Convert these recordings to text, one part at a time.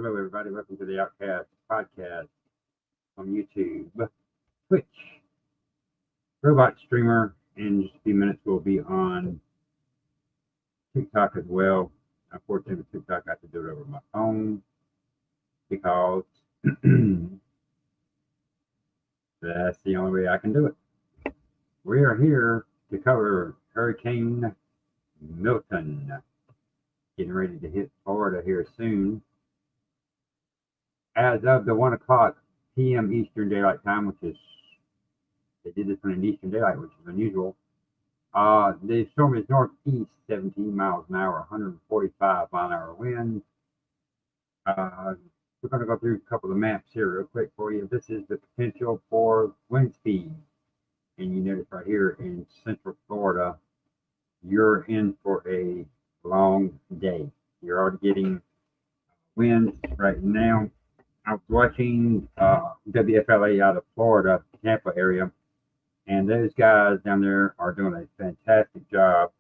Hello, everybody. Welcome to the Outcast podcast on YouTube, Twitch, Robot Streamer. In just a few minutes, we'll be on TikTok as well. Unfortunately, with TikTok, I have to do it over my phone because that's the only way I can do it. We are here to cover Hurricane Milton, getting ready to hit Florida here soon. As of the 1 o'clock p.m. Eastern Daylight Time, which is, they did this one in Eastern Daylight, which is unusual. The storm is northeast, 17 miles an hour, 145 mile an hour winds. We're going to go through a couple of maps here real quick for you. This is the potential for wind speed. And you notice right here in Central Florida, you're in for a long day. You're already getting winds right now. I was watching WFLA out of Florida, Tampa area, and those guys down there are doing a fantastic job.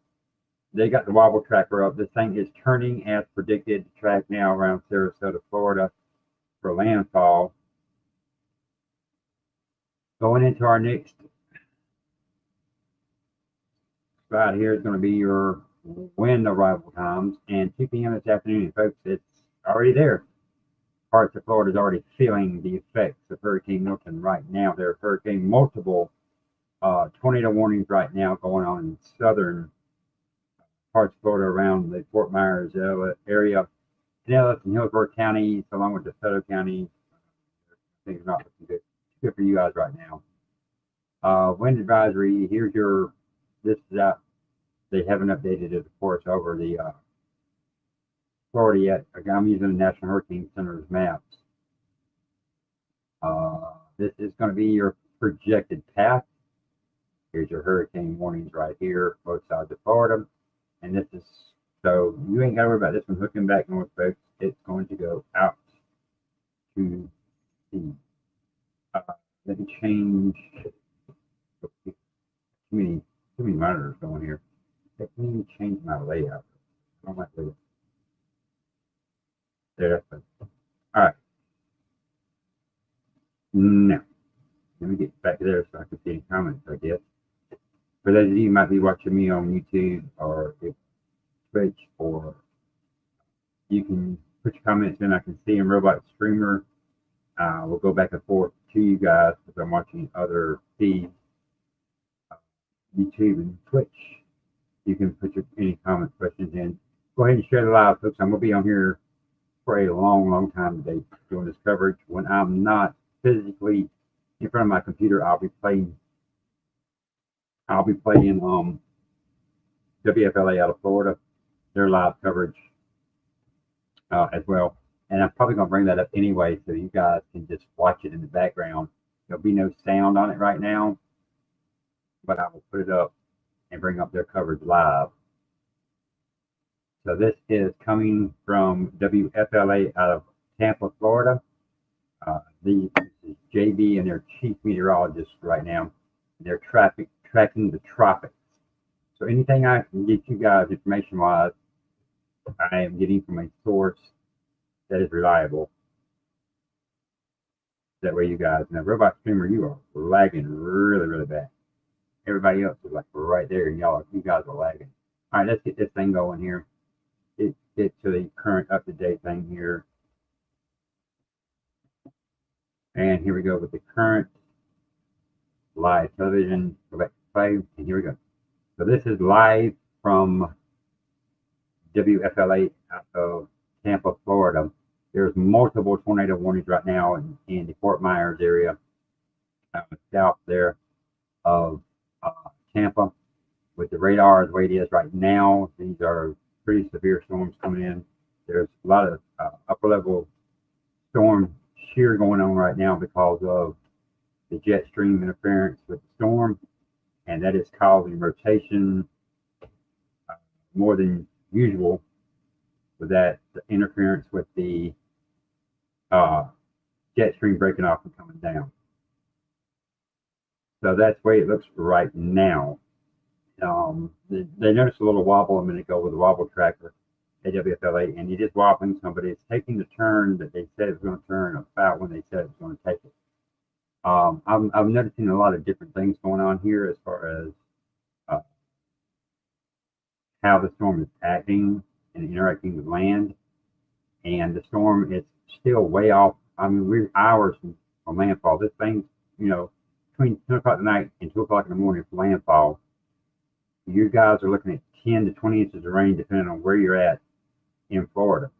They got the wobble tracker up. This thing is turning as predicted to track now around Sarasota, Florida for landfall. Going into our next spot here is going to be your wind arrival times, and 2 p.m. this afternoon, folks, it's already there. Parts of Florida is already feeling the effects of Hurricane Milton right now. There are multiple tornado warnings right now going on in southern parts of Florida around the Fort Myers area, Pinellas and Hillsborough counties, along with DeSoto County. Things are not looking good. It's good for you guys right now. Wind advisory. Here's your. This is out. They haven't updated it, of course, over the Florida yet. I'm using the National Hurricane Center's maps. This is going to be your projected path. Here's your hurricane warnings right here, both sides of Florida. And this is, so you ain't got to worry about this one hooking back north, folks. It's going to go out to sea. Let me change. Too many monitors going here. Let me change my layout. I don't like layout. There, that's it. All right. Now, let me get back there so I can see any comments, I guess. For those of you who might be watching me on YouTube or Twitch, or you can put your comments in, I can see them. Robot Streamer. We'll go back and forth to you guys because I'm watching other feeds, YouTube and Twitch. You can put any comments, questions in. Go ahead and share the live, folks. I'm going to be on here for a long time today doing this coverage. When I'm not physically in front of my computer, I'll be playing WFLA out of Florida, their live coverage as well. And I'm probably going to bring that up anyway so you guys can just watch it in the background. There'll be no sound on it right now, but I will put it up and bring up their coverage live. So this is coming from WFLA out of Tampa, Florida. This is JB and their chief meteorologist right now. They're tracking the tropics. So anything I can get you guys information-wise, I am getting from a source that is reliable. That way you guys know. Robot Streamer, you are lagging really bad. Everybody else is like right there, and you guys are lagging. All right, let's get this thing going here. Get to the current up-to-date thing here. And here we go with the current live television. Go back to play, and here we go. So this is live from WFLA out of Tampa, Florida. There's multiple tornado warnings right now in the Fort Myers area, south there of Tampa. With the radar the way it is right now, these are pretty severe storms coming in. There's a lot of upper level storm shear going on right now because of the jet stream interference with the storm, and that is causing rotation more than usual with that interference with the jet stream breaking off and coming down. So that's the way it looks right now. They noticed a little wobble a minute ago with the wobble tracker. at WFLA, and it is wobbling some, but it's taking the turn that they said it was going to turn about when they said it was going to take it. I'm noticing a lot of different things going on here as far as uh, how the storm is acting and interacting with land. And the storm is still way off. I mean, we're hours from landfall. This thing's, between 10 o'clock at night and 2 o'clock in the morning for landfall. You guys are looking at 10 to 20 inches of rain, depending on where you're at in Florida.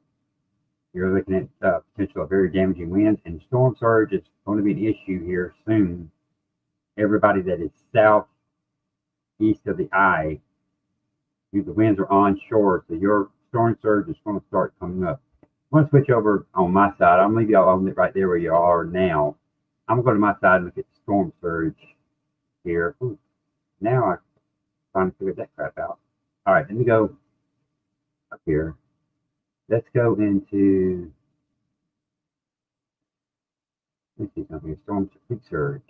You're looking at potential of very damaging winds, and storm surge is going to be an issue here soon. Everybody that is southeast of the eye, the winds are onshore, so your storm surge is going to start coming up. I'm going to switch over on my side. I'm going to leave y'all on it right there where you are now. I'm going to go to my side and look at storm surge here. Ooh, now I'm trying to figure that crap out. All right, let me go up here. Let's go into, let's see something, storm surge.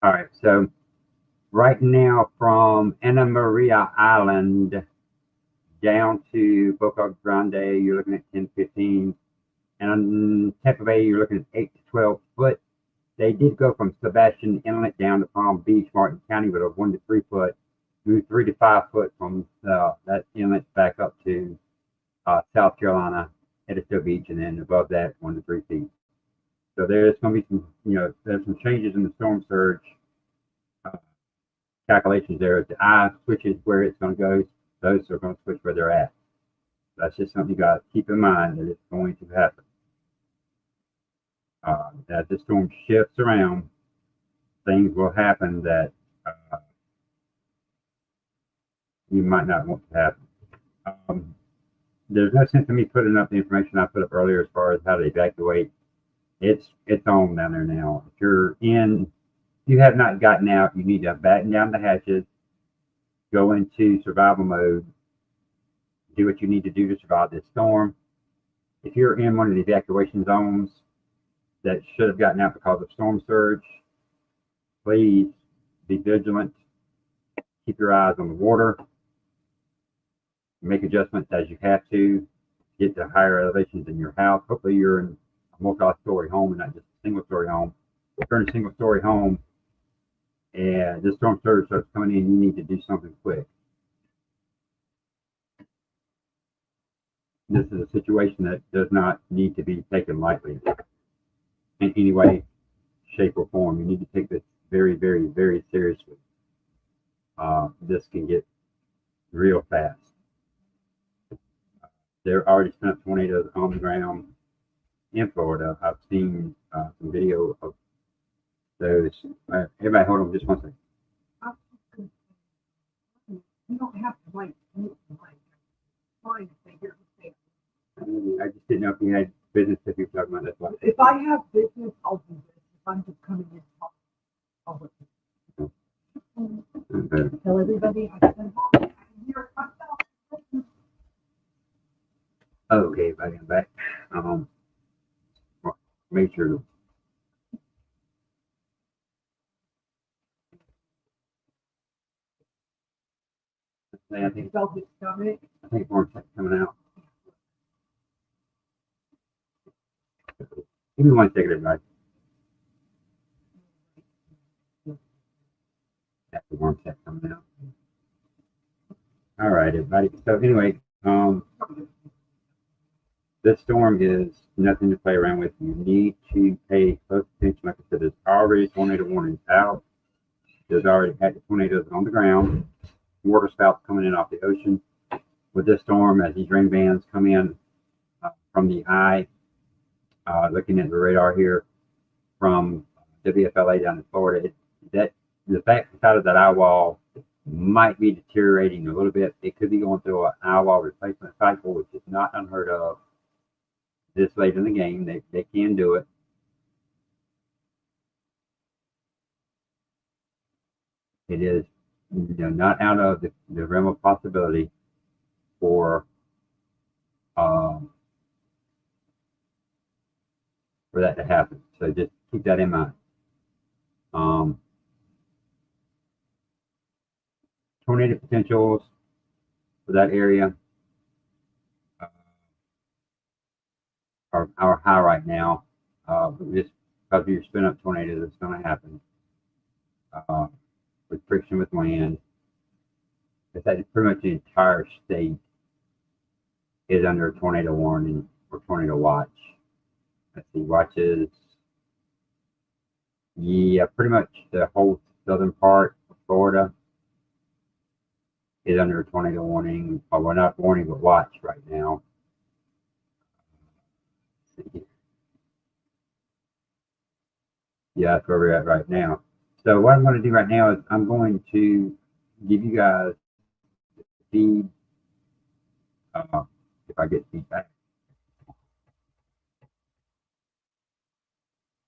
All right, so right now from Anna Maria Island down to Boca Grande, you're looking at 10, 15. And on Tampa Bay, you're looking at 8 to 12 foot. They did go from Sebastian Inlet down to Palm Beach, Martin County, with a 1 to 3 foot. Moved 3 to 5 foot from that inlet back up to South Carolina, Edisto Beach, and then above that, 1 to 3 feet. So there's going to be some, there's some changes in the storm surge calculations there. If the eye switches where it's going to go, those are going to switch where they're at. That's just something you got to keep in mind, that it's going to happen. As the storm shifts around, things will happen that you might not want to happen. There's no sense in me putting up the information I put up earlier as far as how to evacuate. It's on down there now. If you have not gotten out, you need to batten down the hatches, go into survival mode, do what you need to do to survive this storm. If you're in one of the evacuation zones that should have gotten out because of storm surge, please be vigilant. Keep your eyes on the water. Make adjustments as you have to get to higher elevations in your house. Hopefully you're in a multi-story home and not just a single-story home. If you're in a single-story home and this storm surge starts coming in, you need to do something quick. This is a situation that does not need to be taken lightly in any way, shape, or form. You need to take this very, very, very seriously. This can get real fast. There are already some tornadoes on the ground in Florida. I've seen some video of those. Everybody, hold on just one second. You don't have to wait. Fine if they hear me say. I just didn't know if you had business that you were talking about. That's why. If I have business, I'll do this. If I'm just coming in, I'll let you. Okay. Tell everybody I can hear myself. Okay, back and back. Make sure. I think Felt it coming. more coming out. Give me 1 second, everybody. That's the warm set coming out. All right, everybody. So anyway, this storm is nothing to play around with. You need to pay close attention. Like I said, there's already tornado warnings out. There's already had tornadoes on the ground. Water spouts coming in off the ocean. With this storm, as these rain bands come in from the eye, looking at the radar here from WFLA down in Florida, the back side of that eye wall might be deteriorating a little bit. It could be going through an eye wall replacement cycle, which is not unheard of this late in the game. They can do it. It is not out of the realm of possibility for that to happen. So just keep that in mind. Tornado potentials for that area are high right now. Just because of your spin up tornado that's going to happen with friction with wind. But that pretty much the entire state is under a tornado warning or tornado watch. Let's see, watches. Yeah, pretty much the whole southern part of Florida is under a tornado warning. Or well, not warning, but watch right now. Yeah, that's where we're at right now. So what I'm going to do right now is I'm going to give you guys the feed. If I get feedback,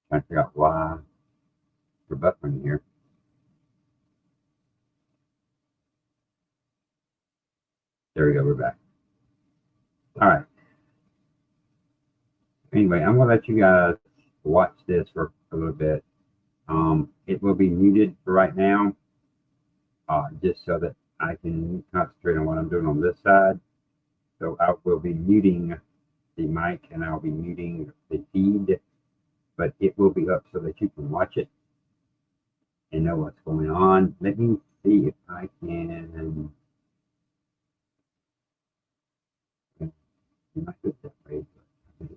trying to figure out why we're buffering here. There we go. We're back. All right. Anyway, I'm going to let you guys watch this for a little bit. It will be muted for right now, just so that I can concentrate on what I'm doing on this side. So I will be muting the mic and I'll be muting the feed, but it will be up so that you can watch it and know what's going on. Let me see if I can. Not do it that way, but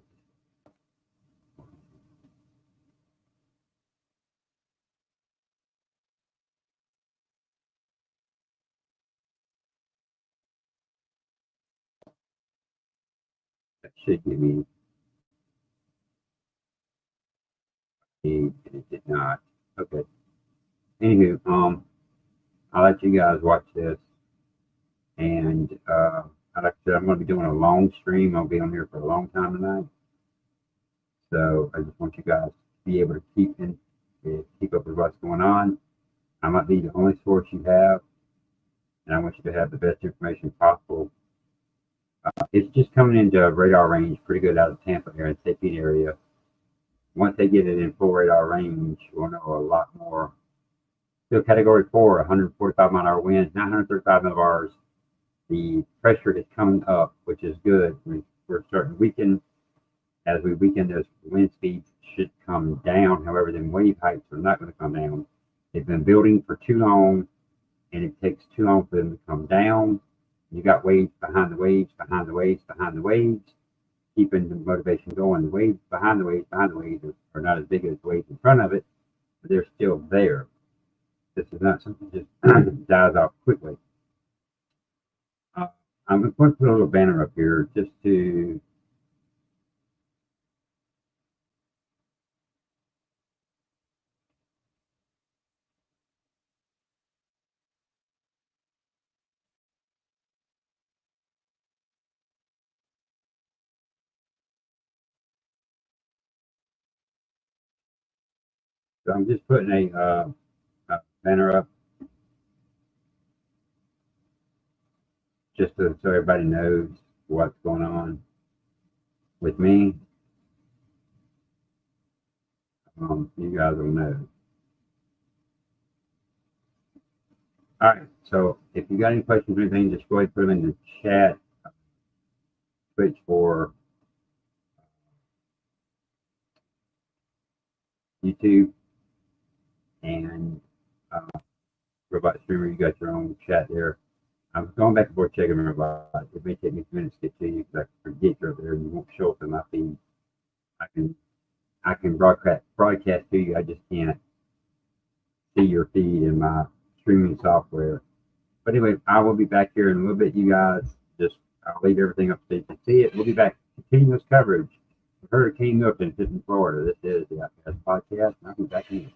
that should give me feed, and it did not. Okay. Anywho, I'll let you guys watch this, and like I said, I'm going to be doing a long stream. I'll be on here for a long time tonight, so I just want you guys to be able to keep up with what's going on. I might be the only source you have, and I want you to have the best information possible. It's just coming into radar range pretty good out of Tampa area, St. Pete area. Once they get it in full radar range, we'll know a lot more. Still category 4, 145 mile an hour winds, 935 millibars. The pressure is coming up, which is good. We're starting to weaken. As we weaken, those wind speeds should come down. However, then wave heights are not going to come down. They've been building for too long, and it takes too long for them to come down. You got waves behind the waves, behind the waves, behind the waves, keeping the motivation going. The waves behind the waves are not as big as the waves in front of it, but they're still there. This is not something that just dies off quickly. I'm going to put a little banner up here just to so I'm just putting a banner up just so everybody knows what's going on with me. You guys will know. All right. So if you got any questions or anything, just go ahead and put them in the chat. Switch for YouTube and Robot Streamer. You got your own chat there. I'm going back and forth checking Robot. It may take me a few minutes to get to you because I forget you're up there and you won't show up in my feed. I can broadcast to you. I just can't see your feed in my streaming software. But anyway, I will be back here in a little bit, you guys. I'll leave everything up so you can see it. We'll be back continuous coverage of Hurricane Milton in Florida. This is the Outcast Podcast, and I'll be back in.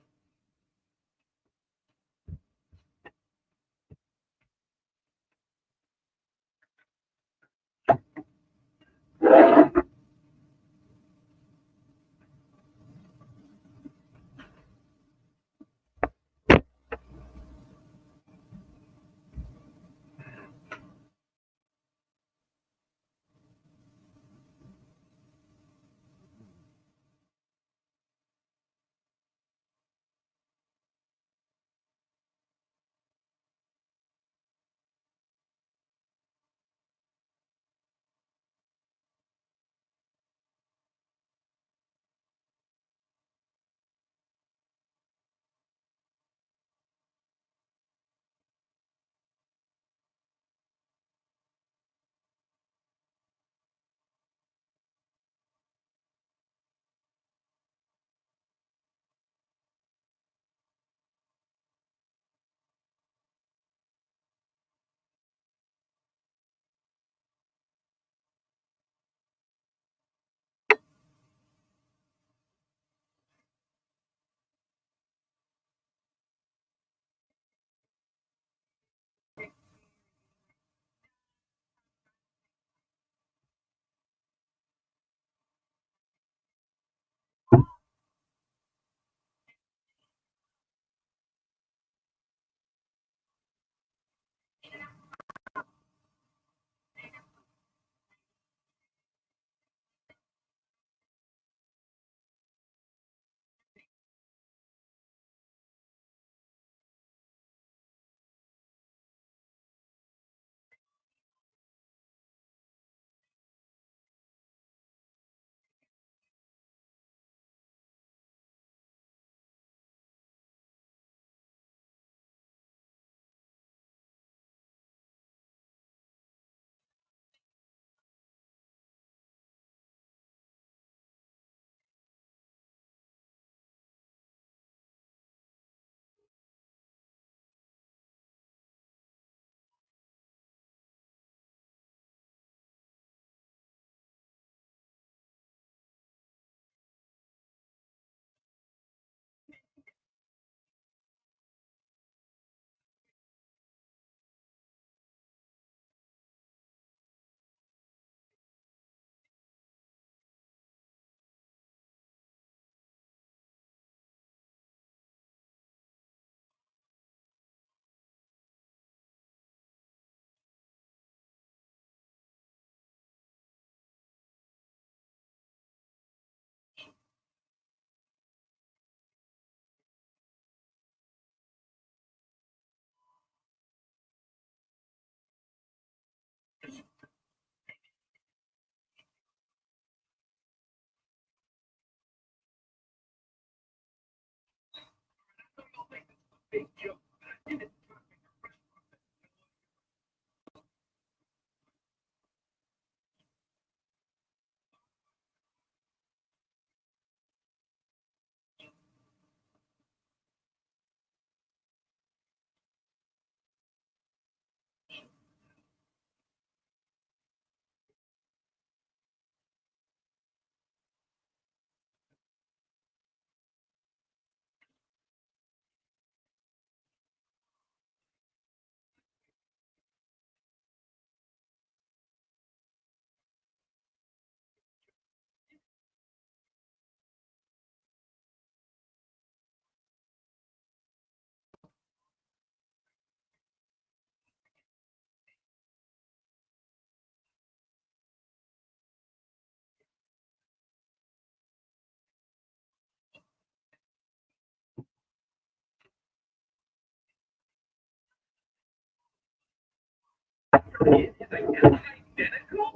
It is identical.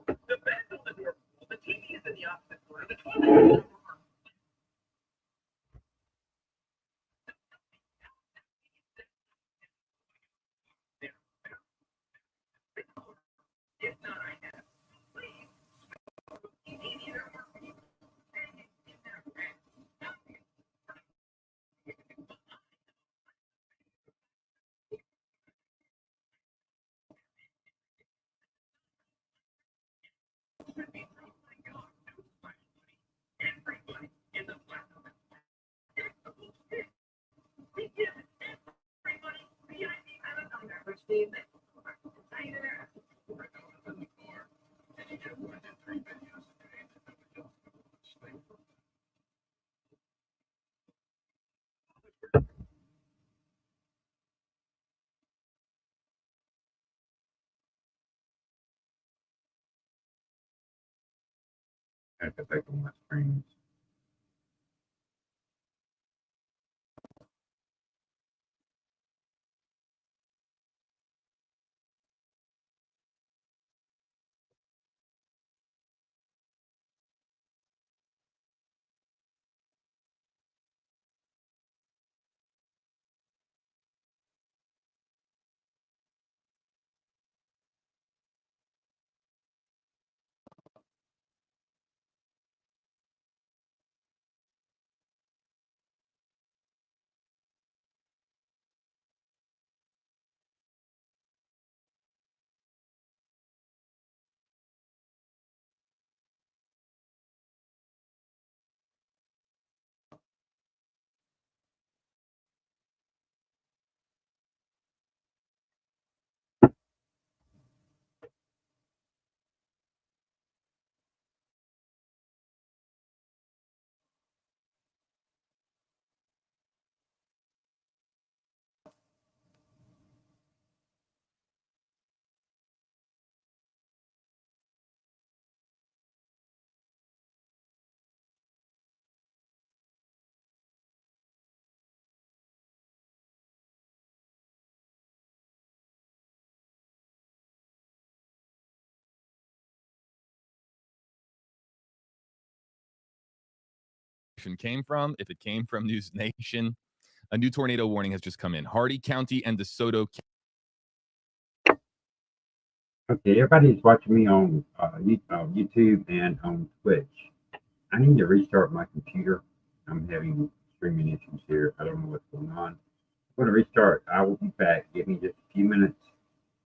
The bed's on the north wall. The TV is in the opposite corner. The toilet. If not, I have. Please. You need either or. Everybody in the platform. We give everybody VIP membership. I have to back on my screen. Came from. If it came from News Nation, a new tornado warning has just come in. Hardy County and DeSoto County. Okay, everybody's watching me on YouTube and on Twitch. I need to restart my computer. I'm having streaming issues here. I don't know what's going on. I'm going to restart. I will be back. Give me just a few minutes.